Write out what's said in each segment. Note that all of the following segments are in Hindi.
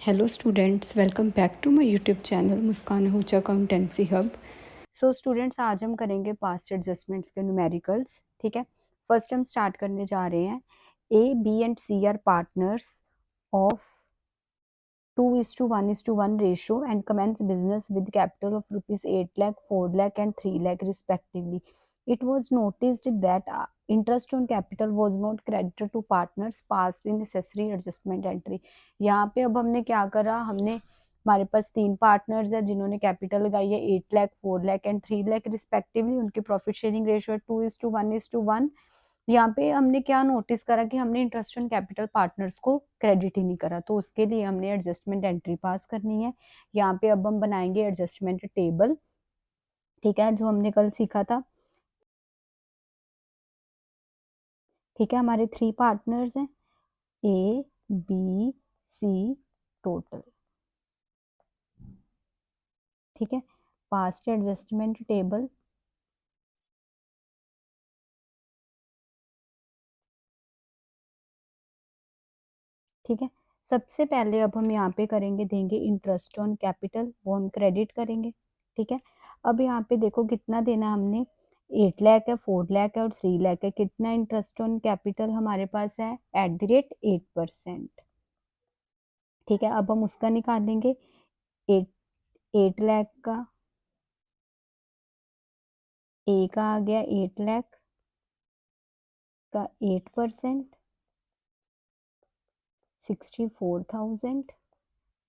Hello students, welcome back to my YouTube channel Muskan Ahuja accountancy hub. So students, आज हम करेंगे पास्ट एडजस्टमेंट्स के न्यूमेरिकल्स। ठीक है, फर्स्ट हम स्टार्ट करने जा रहे हैं। A, B and C are partners of 2:1:1 ratio and commence business with capital of rupees 8 lakh, 4 lakh and 3 lakh respectively. It was noticed that interest on capital was not credited to partners past the necessary adjustment entry. यहाँ पे अब हमने क्या करा, हमने हमारे पास 3 पार्टनर्स है जिन्होंने कैपिटल लगाई है 8 लाख, 4 लाख एंड 3 लाख रिस्पेक्टिवली। उनकी प्रॉफिट शेयरिंग रेशियो है 2:1:1। यहाँ पे हमने क्या नोटिस करा कि हमने इंटरेस्ट ऑन कैपिटल पार्टनर्स को क्रेडिट ही नहीं करा, तो उसके लिए हमने एडजस्टमेंट एंट्री पास करनी है। यहाँ पे अब हम बनाएंगे एडजस्टमेंट टेबल। ठीक है, जो हमने कल सीखा था। ठीक है, हमारे 3 पार्टनर्स हैं ए, बी, सी टोटल। ठीक है, पास्ट एडजस्टमेंट टेबल। ठीक है, सबसे पहले अब हम यहाँ पे करेंगे, देंगे इंटरेस्ट ऑन कैपिटल, वो हम क्रेडिट करेंगे। ठीक है, अब यहाँ पे देखो कितना देना हमने, 8 लाख है, 4 लाख है और 3 लाख है। कितना इंटरेस्ट ऑन कैपिटल हमारे पास है @8%। ठीक है, अब हम उसका निकालेंगे 8 लाख का। ए का आ गया 8 लाख का 8%, 64,000।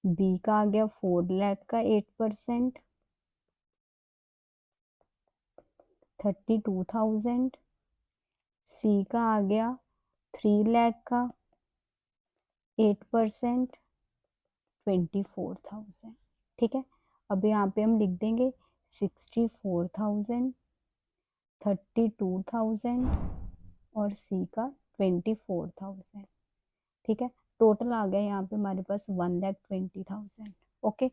बी का आ गया 4 लाख का 8%, 32,000। सी का आ गया 3 लाख का 8%, 24,000। ठीक है, अब यहाँ पे हम लिख देंगे 64,000, 32,000 और सी का 24,000। ठीक है, टोटल आ गया यहाँ पे हमारे पास 1,20,000। ओके,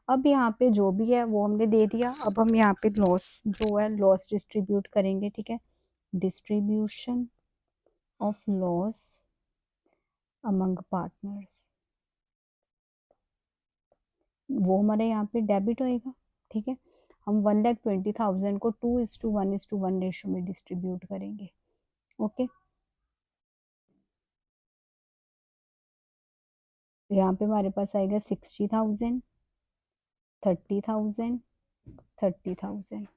अब यहाँ पे जो भी है वो हमने दे दिया। अब हम यहाँ पे लॉस जो है लॉस डिस्ट्रीब्यूट करेंगे। ठीक है, distribution of loss among partners, वो हमारे यहाँ पे डेबिट होएगा। ठीक है, हम 1,20,000 को 2:1:1 रेशो में डिस्ट्रीब्यूट करेंगे। ओके, यहाँ पे हमारे पास आएगा 60,000, 30,000, 30,000,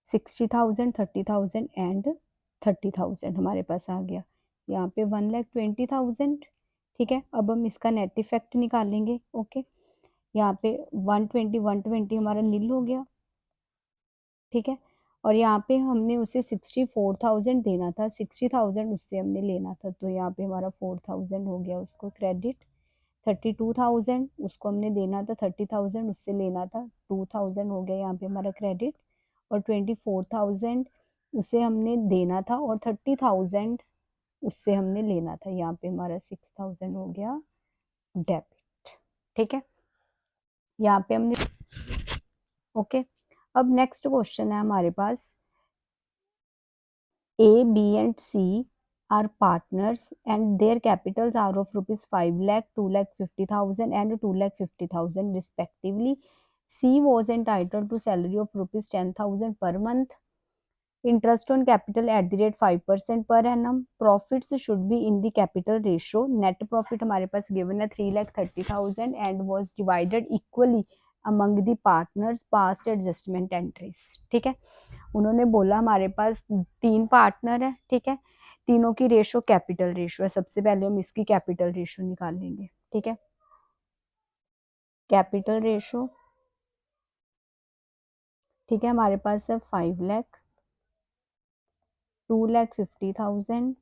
60,000, 30,000 एंड 30,000 हमारे पास आ गया। यहाँ पे 1,20,000। ठीक है, अब हम इसका नेट इफेक्ट निकालेंगे। ओके, यहाँ पे 120 120 हमारा नील हो गया। ठीक है, और यहाँ पे हमने उसे 64,000 देना था, 60,000 उससे हमने लेना था, तो यहाँ पे हमारा 4,000 हो गया उसको क्रेडिट। 32,000 उसको हमने देना था, 30,000 उससे लेना था, 2,000 हो गया यहाँ पे हमारा क्रेडिट। और 24,000 उसे हमने देना था और 30,000 उससे हमने लेना था, यहाँ पे हमारा 6,000 हो गया डेबिट। ठीक है, यहाँ पे हमने ओके। अब नेक्स्ट क्वेश्चन है हमारे पास, A, B and C are partners and their capitals are of rupees 5 lakh, 2,50,000 and 2,50,000 respectively. C was entitled to salary of rupees 10,000 per month. Interest on capital at the rate 5% per annum. Profits should be in the capital ratio. Net profit हमारे पास given है 3,30,000 and was divided equally among the partners past adjustment entries. ठीक है, उन्होंने बोला हमारे पास 3 पार्टनर है। ठीक है, तीनों की रेशो कैपिटल रेशो है। सबसे पहले हम इसकी कैपिटल रेशो निकाल लेंगे। ठीक है, कैपिटल रेशो। ठीक है, हमारे पास है 5 लाख, 2,50,000,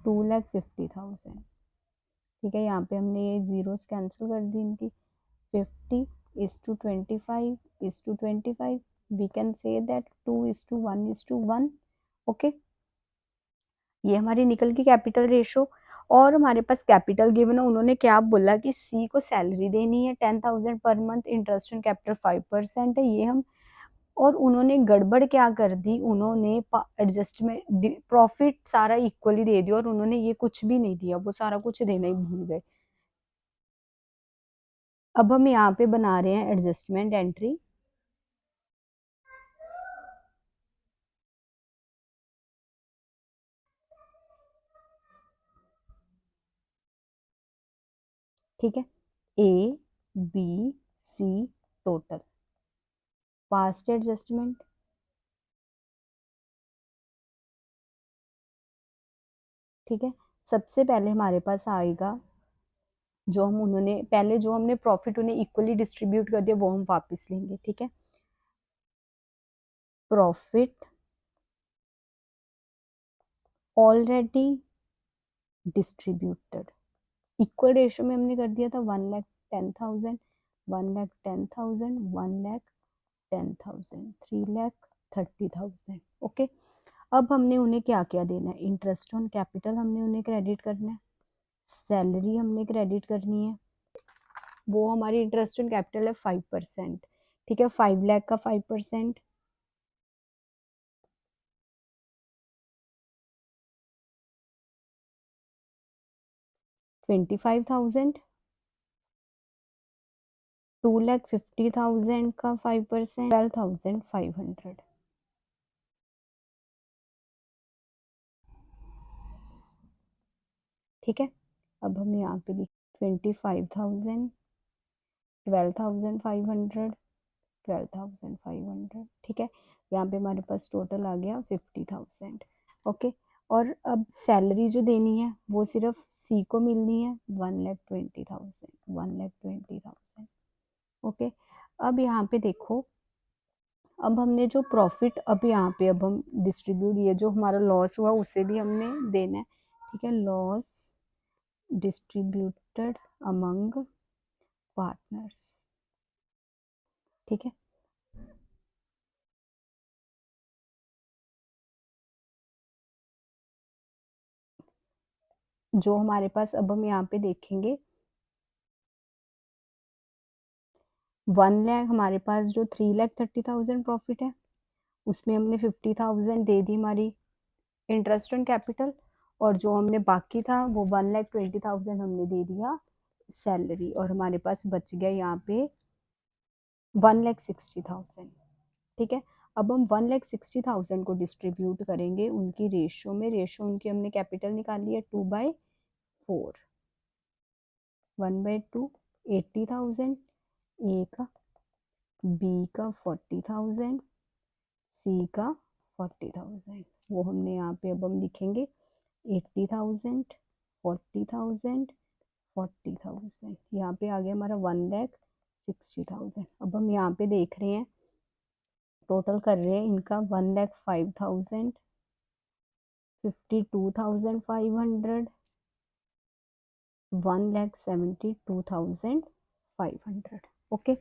2,50,000। ठीक है, यहाँ पे हमने ये जीरोस कैंसिल कर दी इनकी। 50:25:25 we can say that 2:1:1। Okay, ये हमारी निकल की कैपिटल रेशो। और हमारे पास कैपिटल गिवन है, उन्होंने क्या बोला कि सी को सैलरी देनी है 10,000 per month, interest on capital 5% है, ये हम। और उन्होंने गड़बड़ क्या कर दी, उन्होंने एडजस्टमेंट प्रॉफिट सारा इक्वली दे दिया और उन्होंने ये कुछ भी नहीं दिया, वो सारा कुछ देना ही भूल गए। अब हम यहाँ पे बना रहे हैं एडजस्टमेंट एंट्री। ठीक है, A B C total, past adjustment. ठीक है, सबसे पहले हमारे पास आएगा जो हम उन्होंने पहले जो हमने प्रॉफिट उन्हें इक्वली डिस्ट्रीब्यूट कर दिया वो हम वापस लेंगे। ठीक है, profit already distributed, equal ratio में हमने कर दिया था 1,10,000, 1,10,000, 1,10,000, 3,30,000। ओके, अब हमने उन्हें क्या क्या देना है, इंटरेस्ट ऑन कैपिटल हमने उन्हें क्रेडिट करना है, सैलरी हमने क्रेडिट करनी है, वो हमारी इंटरेस्ट ऑन कैपिटल है 5%। ठीक है, 5 लाख का 5%, 25,000, 2,50,000 का 5%, 12,500। ठीक है, अब हम यहाँ पे लिख 25,000, 12,500, 12,500। ठीक है, यहाँ पे हमारे पास टोटल आ गया 50,000। ओके, और अब सैलरी जो देनी है वो सिर्फ सी को मिलनी है 1,20,000, 1,20,000। ओके, अब यहाँ पे देखो, अब हमने जो प्रॉफिट अब यहाँ पे अब हम डिस्ट्रीब्यूट, ये जो हमारा लॉस हुआ उसे भी हमने देना है। ठीक है, लॉस डिस्ट्रीब्यूटेड अमंग पार्टनर्स। ठीक है, जो हमारे पास अब हम यहाँ पे देखेंगे 1 लाख, हमारे पास जो 3,30,000 प्रॉफिट है उसमें हमने 50,000 दे दी हमारी इंटरेस्ट ऑन कैपिटल, और जो हमने बाकी था वो 1,20,000 हमने दे दिया सैलरी, और हमारे पास बच गया यहाँ पे 1,60,000। ठीक है, अब हम 1,60,000 को डिस्ट्रीब्यूट करेंगे उनकी रेशियो में, रेशियो उनकी हमने कैपिटल निकाली है 2/4, 1/2, 80,000, ए का, बी का 40,000, सी का 40,000। वो हमने यहाँ पे अब हम लिखेंगे 80,000, 40,000, 40,000। यहाँ पे आ गया हमारा 1,60,000। अब हम यहाँ पे देख रहे हैं, टोटल कर रहे हैं इनका 1,05,000, 52,500, 1,72,500। ओके,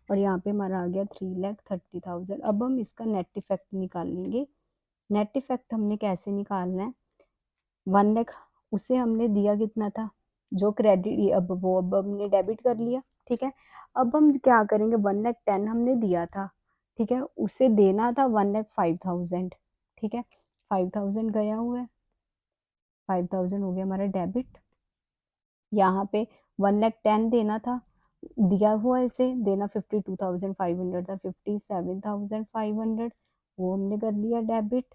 और यहाँ पे हमारा आ गया 3,30,000। अब हम इसका नेट इफेक्ट निकालेंगे। नेट इफेक्ट हमने कैसे निकालना है, 1 लाख उसे हमने दिया कितना था, जो क्रेडिट, अब वो अब हमने डेबिट कर लिया। ठीक है, अब हम क्या करेंगे, 1,10,000 हमने दिया था। ठीक है, उसे देना था 1,05,000। ठीक है, 5,000 गया हुआ है, 5,000 हो गया हमारा डेबिट। यहाँ पे 1,10,000 देना था, दिया हुआ इसे देना 52,500 था, 57,500 वो हमने कर लिया डेबिट।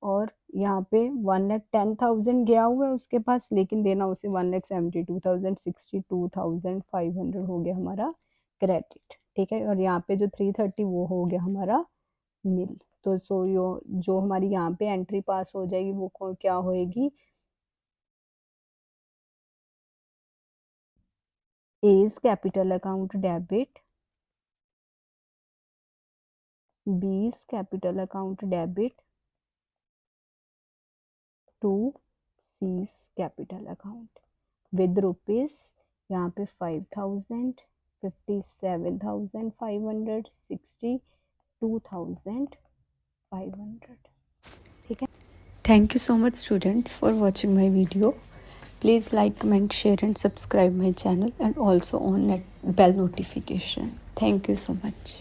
और यहाँ पे 1,10,000 गया हुआ है उसके पास, लेकिन देना उसे 1,72,000, 62,500 हो गया हमारा क्रेडिट। ठीक है, और यहाँ पे जो 330 वो हो गया हमारा नील। तो जो हमारी यहाँ पे एंट्री पास हो जाएगी वो क्या होएगी, A's capital account debit, B's capital account debit to C's capital account with rupees, यहाँ पे 5,000, 57,500, 62,500। ठीक है, thank you so much students for watching my video. Please like, comment, share and subscribe my channel, and also on bell notification. Thank you so much.